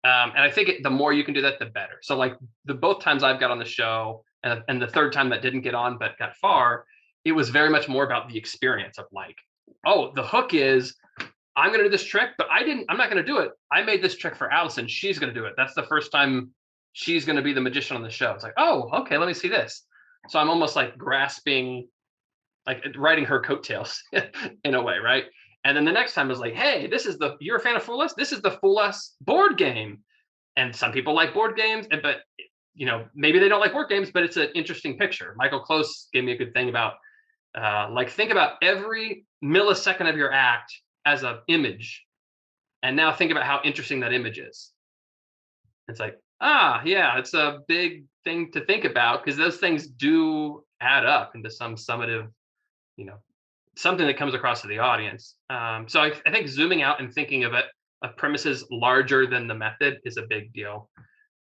B: And I think the more you can do that, the better. So like the both times I've got on the show and the third time that didn't get on but got far, it was very much more about the experience of like, oh, the hook is I'm going to do this trick, but I'm not going to do it. I made this trick for Allison. She's going to do it. That's the first time she's going to be the magician on the show. It's like, oh, okay, let me see this. So I'm almost like grasping, like riding her coattails in a way, right? And then the next time is like, hey, you're a fan of Fool Us? This is the Fool Us board game. And some people like board games, but maybe they don't like board games, but it's an interesting picture. Michael Close gave me a good thing about think about every millisecond of your act as an image, and now think about how interesting that image is. It's like, yeah, it's a big thing to think about because those things do add up into some summative, something that comes across to the audience. So I think zooming out and thinking of it, of premises larger than the method is a big deal.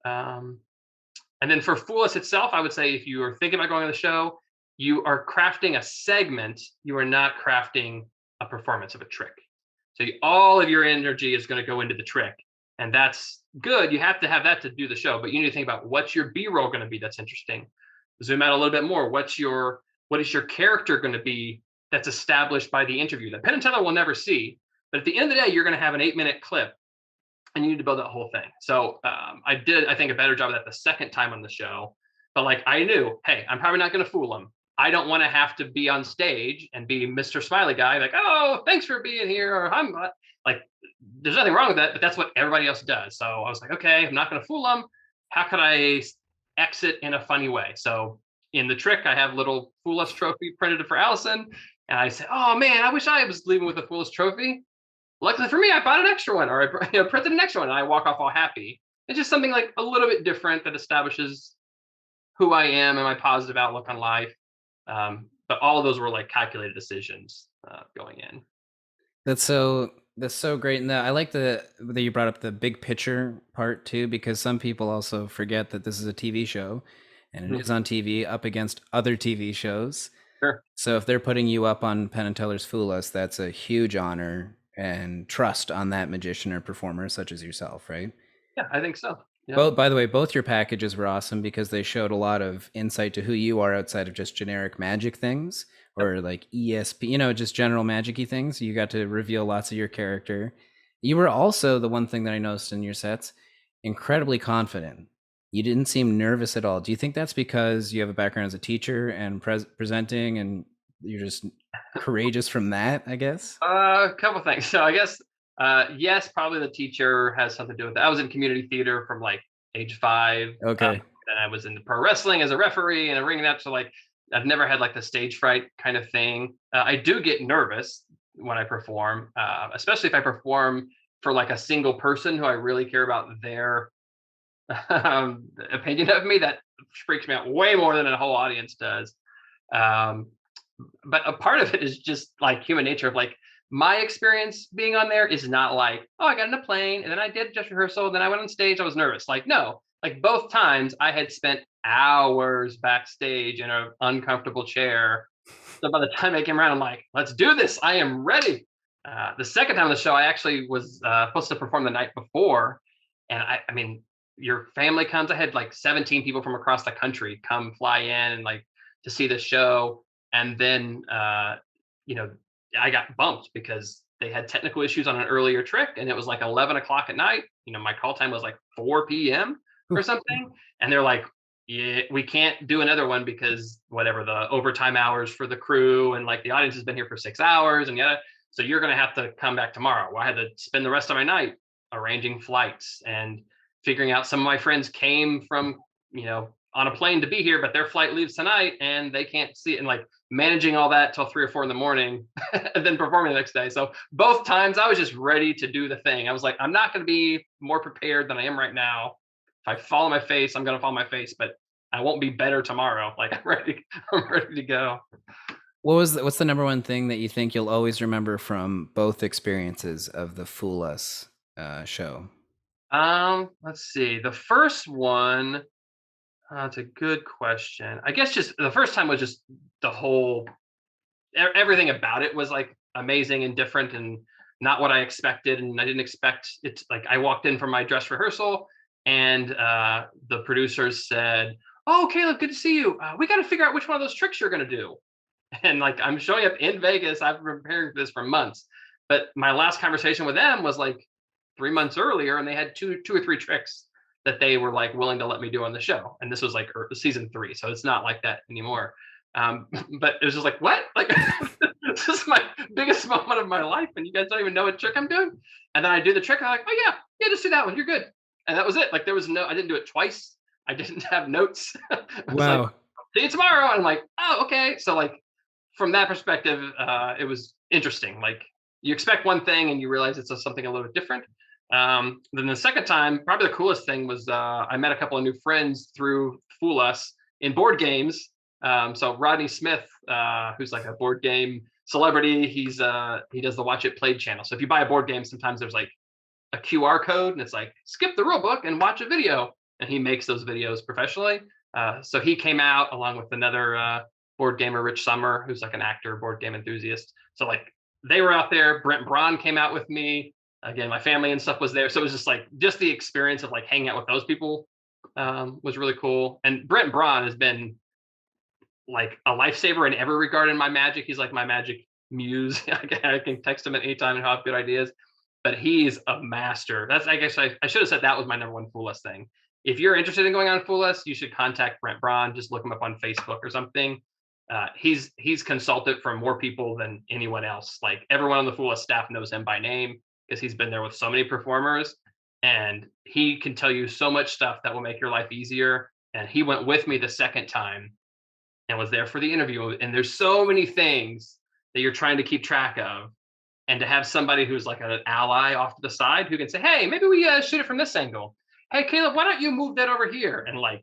B: And then for Fool Us itself, I would say if you are thinking about going on the show, you are crafting a segment. You are not crafting a performance of a trick. So all of your energy is going to go into the trick. And that's good. You have to have that to do the show, but you need to think about what's your B-roll going to be that's interesting. Zoom out a little bit more. What is your character going to be that's established by the interview that Penn and Teller will never see? But at the end of the day, you're going to have an 8-minute clip and you need to build that whole thing. So I did, I think, a better job of that the second time on the show. But like I knew, hey, I'm probably not going to fool them. I don't want to have to be on stage and be Mr. Smiley Guy, like, oh, thanks for being here, or I'm like, there's nothing wrong with that, but that's what everybody else does. So I was like, okay, I'm not going to fool them. How could I exit in a funny way? So in the trick, I have little Fool Us trophy printed for Allison, and I said, oh man, I wish I was leaving with a Fool Us trophy. Luckily for me, I bought an extra one, or I printed an extra one, and I walk off all happy. It's just something like a little bit different that establishes who I am and my positive outlook on life. But all of those were like calculated decisions going in.
A: That's so great, and I like that you brought up the big picture part too, because some people also forget that this is a TV show, and it
B: Mhm.
A: is on TV up against other TV shows.
B: Sure.
A: So if they're putting you up on Penn and Teller's Fool Us, that's a huge honor and trust on that magician or performer such as yourself, right?
B: Yeah, I think so. Yeah.
A: By the way, both your packages were awesome because they showed a lot of insight to who you are outside of just generic magic things
B: Yep.
A: or like ESP, just general magicy things. You got to reveal lots of your character. You were also the one thing that I noticed in your sets, incredibly confident. You didn't seem nervous at all. Do you think that's because you have a background as a teacher and presenting and you're just courageous from that, I guess?
B: A couple things. So I guess yes, probably the teacher has something to do with that. I was in community theater from like age 5.
A: Okay.
B: And I was in pro wrestling as a referee and a ring announcer. So like I've never had like the stage fright kind of thing. I do get nervous when I perform, especially if I perform for like a single person who I really care about their opinion of me. That freaks me out way more than a whole audience does. Um, but a part of it is just like human nature of like my experience being on there is not like, oh, I got in a plane and then I did just rehearsal, then I went on stage, I was nervous. Like, no, like both times I had spent hours backstage in an uncomfortable chair. So by the time I came around, I'm like, let's do this. I am ready. The second time on the show, I actually was supposed to perform the night before. And I mean, your family comes. I had like 17 people from across the country come fly in and like to see the show. And then, you know, I got bumped because they had technical issues on an earlier trick and it was like 11 o'clock at night. My call time was like 4 p.m. or something. And they're like, yeah, we can't do another one because whatever the overtime hours for the crew and like the audience has been here for 6 hours and yeah, so you're going to have to come back tomorrow. Well, I had to spend the rest of my night arranging flights and figuring out some of my friends came from, on a plane to be here, but their flight leaves tonight and they can't see it and like managing all that till 3 or 4 in the morning and then performing the next day. So both times I was just ready to do the thing. I was like, I'm not going to be more prepared than I am right now. If I fall on my face, I'm going to fall on my face, but I won't be better tomorrow. Like I'm ready. I'm ready to go.
A: What's the number one thing that you think you'll always remember from both experiences of the Fool Us show?
B: Let's see. The first one, that's a good question. I guess just the first time was just the whole everything about it was like amazing and different and not what I expected. And I didn't expect it. Like I walked in for my dress rehearsal and the producers said, "Oh, Caleb, good to see you. We got to figure out which one of those tricks you're going to do." And like I'm showing up in Vegas. I've been preparing for this for months. But my last conversation with them was like 3 months earlier, and they had two or three tricks that they were like willing to let me do on the show. And this was like season 3, so it's not like that anymore. But it was just like, what? Like this is my biggest moment of my life, and you guys don't even know what trick I'm doing. And then I do the trick, and I'm like, oh yeah, just do that one. You're good. And that was it. Like there was I didn't do it twice. I didn't have notes. I was like,
A: Wow.
B: see you tomorrow. And I'm like, oh, okay. So like from that perspective, it was interesting. Like you expect one thing and you realize it's something a little bit different. Then the second time, probably the coolest thing was I met a couple of new friends through Fool Us in board games. So Rodney Smith, who's like a board game celebrity, he does the Watch It Played channel. So if you buy a board game, sometimes there's like a QR code and it's like skip the rule book and watch a video. And he makes those videos professionally. So he came out along with another board gamer, Rich Summer, who's like an actor, board game enthusiast. So like they were out there. Brent Braun came out with me. Again, my family and stuff was there. So it was just the experience of like hanging out with those people was really cool. And Brent Braun has been like a lifesaver in every regard in my magic. He's like my magic muse. I can text him at any time and have good ideas. But he's a master. I guess I should have said that was my number one Fool Us thing. if you're interested in going on Fool Us, you should contact Brent Braun. Just look him up on Facebook or something. He's consulted for more people than anyone else. Like everyone on the Fool Us staff knows him by name because he's been there with so many performers, and he can tell you so much stuff that will make your life easier. And he went with me the second time and was there for the interview. And there's so many things that you're trying to keep track of, and to have somebody who's like an ally off to the side who can say, hey, maybe we shoot it from this angle. Hey, Caleb, why don't you move that over here? And like,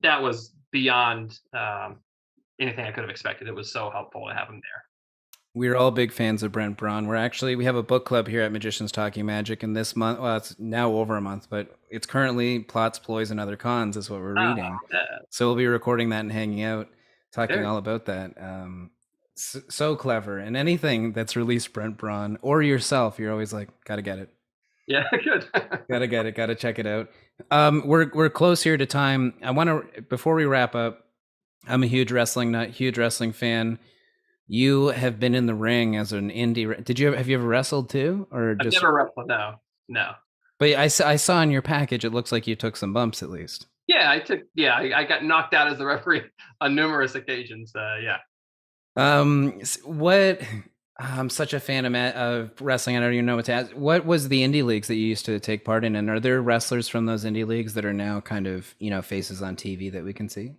B: that was beyond anything I could have expected. It was so helpful to have him there.
A: We're all big fans of Brent Braun. We have a book club here at Magicians Talking Magic, and this month, well, it's now over a month, but it's currently Plots, Ploys, and Other Cons is what we're reading. So we'll be recording that and hanging out, talking all about that. So clever. And anything that's released Brent Braun or yourself, you're always like, gotta get it.
B: Yeah, good.
A: Gotta get it. Gotta check it out. We're close here to time. I want to, before we wrap up, I'm a huge wrestling nut, huge wrestling fan. You have been in the ring as an indie. Have you ever wrestled too, or
B: I've never wrestled? No.
A: But I saw in your package, it looks like you took some bumps at least.
B: Yeah, I got knocked out as the referee on numerous occasions. Yeah.
A: What? I'm such a fan of wrestling. I don't even know what to ask. What was the indie leagues that you used to take part in? And are there wrestlers from those indie leagues that are now kind of, faces on TV that we can see?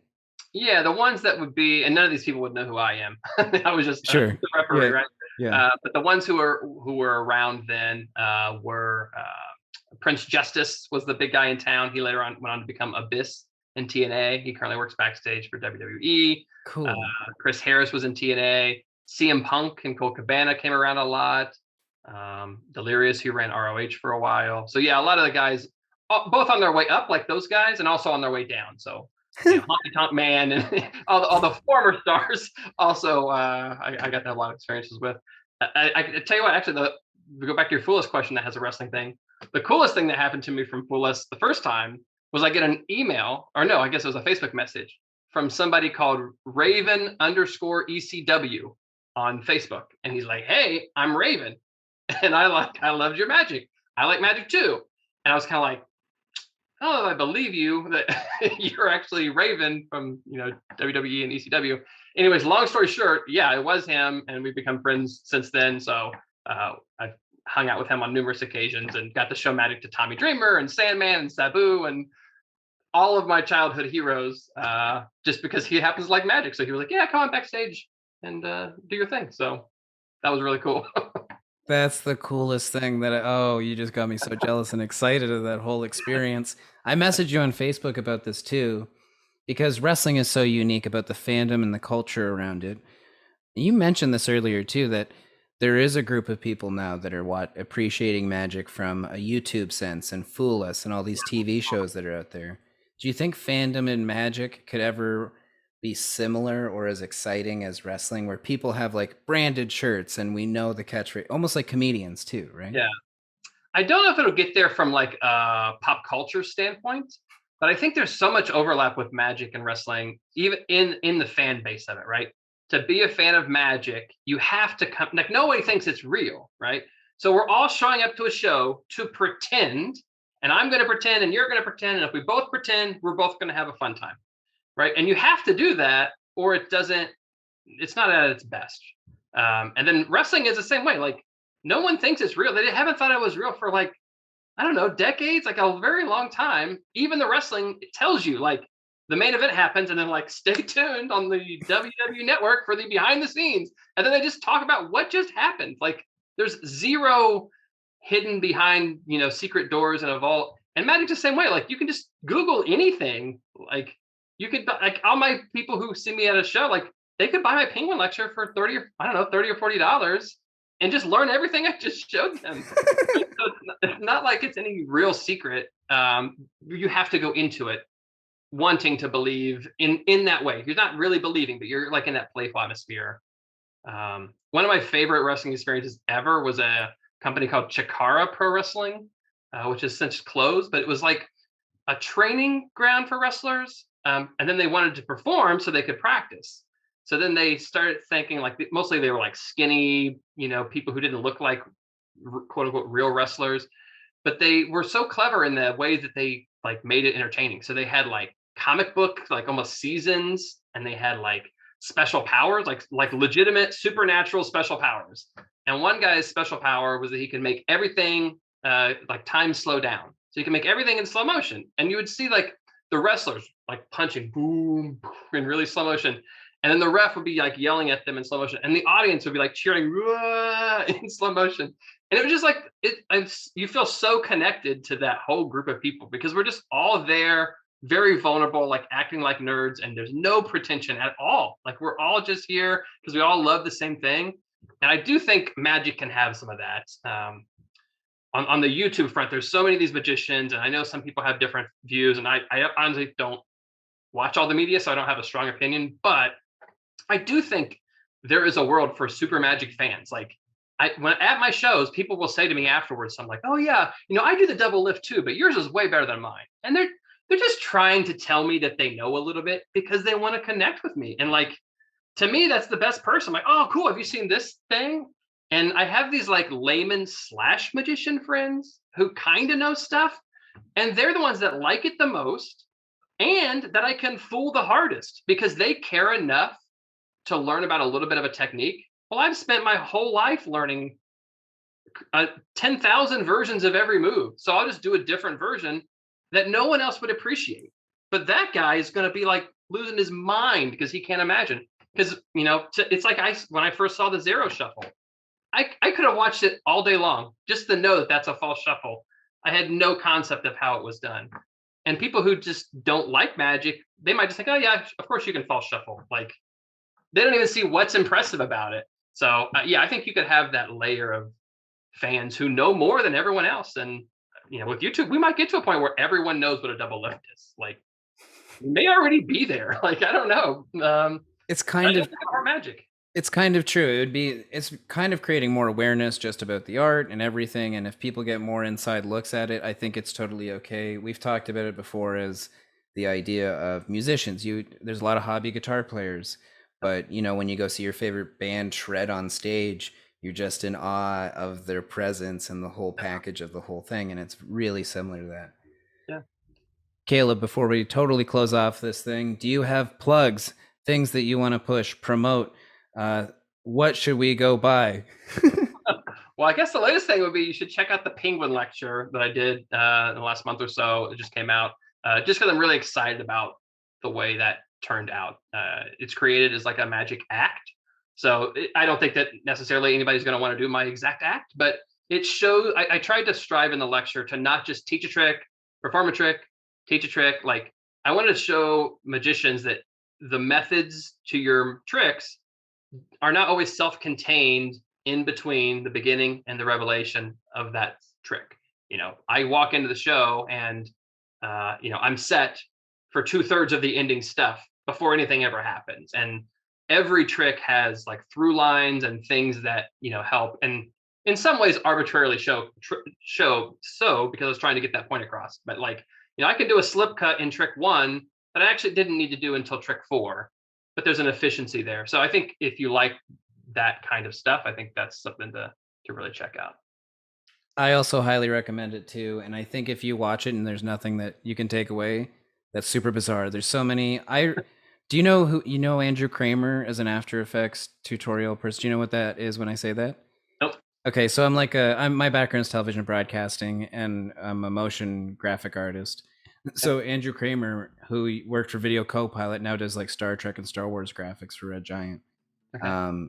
B: Yeah, the ones that would be, and none of these people would know who I am. I was just
A: sure.
B: the referee, right?
A: Yeah.
B: But the ones who were around then were Prince Justice was the big guy in town. He later on went on to become Abyss in TNA. He currently works backstage for WWE.
A: Cool.
B: Chris Harris was in TNA. CM Punk and Colt Cabana came around a lot. Delirious, who ran ROH for a while. So yeah, a lot of the guys, both on their way up, like those guys, and also on their way down. So Honky Tonk Man and all the former stars. Also, I got that a lot of experiences with. I tell you what, actually, we go back to your Fool Us question that has a wrestling thing. The coolest thing that happened to me from Fool Us the first time was I get an email, or no, I guess it was a Facebook message from somebody called Raven_ECW on Facebook. And he's like, hey, I'm Raven. And I loved your magic. I like magic too. And I was kind of like, oh, I believe you that you're actually Raven from, WWE and ECW. Anyways, long story short, yeah, it was him. And we've become friends since then. So I've hung out with him on numerous occasions and got to show magic to Tommy Dreamer and Sandman and Sabu and all of my childhood heroes, just because he happens to like magic. So he was like, yeah, come on backstage and do your thing. So that was really cool.
A: That's the coolest thing you just got me so jealous and excited of that whole experience. I messaged you on Facebook about this too, because wrestling is so unique about the fandom and the culture around it. You mentioned this earlier too, that there is a group of people now that are appreciating magic from a YouTube sense and Fool Us and all these TV shows that are out there. Do you think fandom in magic could ever be similar or as exciting as wrestling, where people have like branded shirts and we know the catchphrase, almost like comedians too, right?
B: Yeah. I don't know if it'll get there from like a pop culture standpoint, but I think there's so much overlap with magic and wrestling, even in the fan base of it, right? To be a fan of magic, you have to come, like nobody thinks it's real, right? So we're all showing up to a show to pretend, and I'm going to pretend and you're going to pretend. And if we both pretend, we're both going to have a fun time. Right. And you have to do that or it's not at its best. And then wrestling is the same way. Like no one thinks it's real. They haven't thought it was real for like, I don't know, decades, like a very long time. Even the wrestling, it tells you like the main event happens and then like stay tuned on the WWE network for the behind the scenes. And then they just talk about what just happened. Like there's zero hidden behind, secret doors in a vault. And magic's the same way. Like you can just Google anything. Like you could, like all my people who see me at a show, like they could buy my penguin lecture for $30 or $40 and just learn everything I just showed them. So it's not like it's any real secret. You have to go into it wanting to believe in that way. You're not really believing, but you're like in that playful atmosphere. One of my favorite wrestling experiences ever was a company called Chikara Pro Wrestling, which has since closed, but it was like a training ground for wrestlers. And then they wanted to perform so they could practice. So then they started thinking like, mostly they were like skinny, people who didn't look like quote unquote real wrestlers, but they were so clever in the way that they like made it entertaining. So they had like comic book, like almost seasons, and they had like special powers, like legitimate supernatural special powers. And one guy's special power was that he could make everything like time slow down. So you can make everything in slow motion. And you would see like the wrestlers like punching boom, boom in really slow motion. And then the ref would be like yelling at them in slow motion. And the audience would be like cheering in slow motion. And it was just like you feel so connected to that whole group of people because we're just all there, very vulnerable, like acting like nerds, and there's no pretension at all. Like we're all just here because we all love the same thing. And I do think magic can have some of that. On the YouTube front, there's so many of these magicians, and I know some people have different views, and I honestly don't watch all the media, so I don't have a strong opinion, but I do think there is a world for super magic fans. Like when at my shows, people will say to me afterwards, I'm like, oh yeah, I do the double lift too, but yours is way better than mine. And they're just trying to tell me that they know a little bit because they want to connect with me. And like, to me, that's the best person. I'm like, oh, cool. Have you seen this thing? And I have these like layman / magician friends who kind of know stuff. And they're the ones that like it the most and that I can fool the hardest because they care enough to learn about a little bit of a technique. Well, I've spent my whole life learning 10,000 versions of every move. So I'll just do a different version that no one else would appreciate. But that guy is going to be like losing his mind because he can't imagine. Because, it's like when I first saw the Zero Shuffle, I could have watched it all day long just to know that that's a false shuffle. I had no concept of how it was done. And people who just don't like magic, they might just think, oh yeah, of course you can false shuffle. Like they don't even see what's impressive about it. So yeah, I think you could have that layer of fans who know more than everyone else. And with YouTube, we might get to a point where everyone knows what a double lift is. Like we may already be there. Like I don't know.
A: It's kind of
B: our magic.
A: It's kind of true. It's kind of creating more awareness just about the art and everything. And if people get more inside looks at it, I think it's totally okay. We've talked about it before as the idea of musicians. There's a lot of hobby guitar players, but when you go see your favorite band shred on stage, you're just in awe of their presence and the whole package of the whole thing. And it's really similar to that.
B: Yeah.
A: Caleb, before we totally close off this thing, do you have plugs, things that you want to push, promote? What should we go buy?
B: Well, I guess the latest thing would be you should check out the Penguin lecture that I did in the last month or so. It just came out just because I'm really excited about the way that turned out. It's created as like a magic act. So I don't think that necessarily anybody's going to want to do my exact act, but it shows, I tried to strive in the lecture to not just teach a trick, perform a trick, teach a trick. Like I wanted to show magicians that the methods to your tricks are not always self-contained in between the beginning and the revelation of that trick. I walk into the show and, I'm set for 2/3 of the ending stuff before anything ever happens. And every trick has like through lines and things that, help. And in some ways arbitrarily show so because I was trying to get that point across. But like, I can do a slip cut in trick 1 that I actually didn't need to do until trick 4. But there's an efficiency there. So I think if you like that kind of stuff, I think that's something to really check out.
A: I also highly recommend it too. And I think if you watch it and there's nothing that you can take away, that's super bizarre. There's so many. Do you know Andrew Kramer as an After Effects tutorial person? Do you know what that is when I say that?
B: Nope.
A: Okay, so my background is television broadcasting and I'm a motion graphic artist. So Andrew Kramer, who worked for Video Copilot, now does like Star Trek and Star Wars graphics for Red Giant. Okay.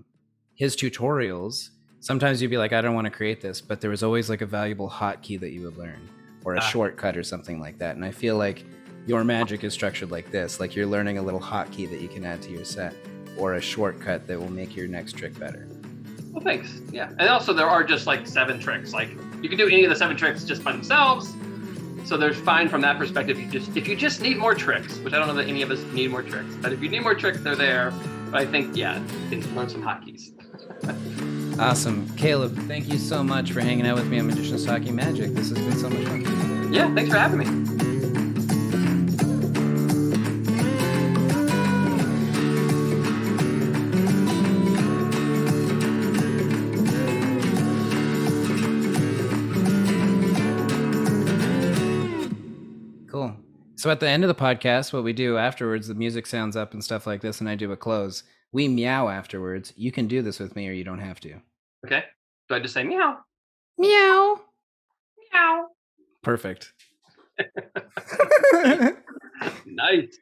A: His tutorials, sometimes you'd be like, I don't want to create this, but there was always like a valuable hotkey that you would learn or a shortcut or something like that. And I feel like your magic is structured like this, like you're learning a little hotkey that you can add to your set or a shortcut that will make your next trick better.
B: Well, thanks. Yeah. And also there are just like 7 tricks. Like you can do any of the 7 tricks just by themselves. So there's fine from that perspective. If you just need more tricks, which I don't know that any of us need more tricks, but if you need more tricks, they're there. But I think, yeah, you can learn some hotkeys.
A: Awesome. Caleb, thank you so much for hanging out with me on Magicians Talking Magic. This has been so much fun.
B: Yeah, thanks for having me.
A: Cool. So at the end of the podcast, what we do afterwards, the music sounds up and stuff like this, and I do a close. We meow afterwards. You can do this with me, or you don't have to.
B: Okay. Do I just say meow?
A: Meow.
B: Meow.
A: Perfect.
B: Nice.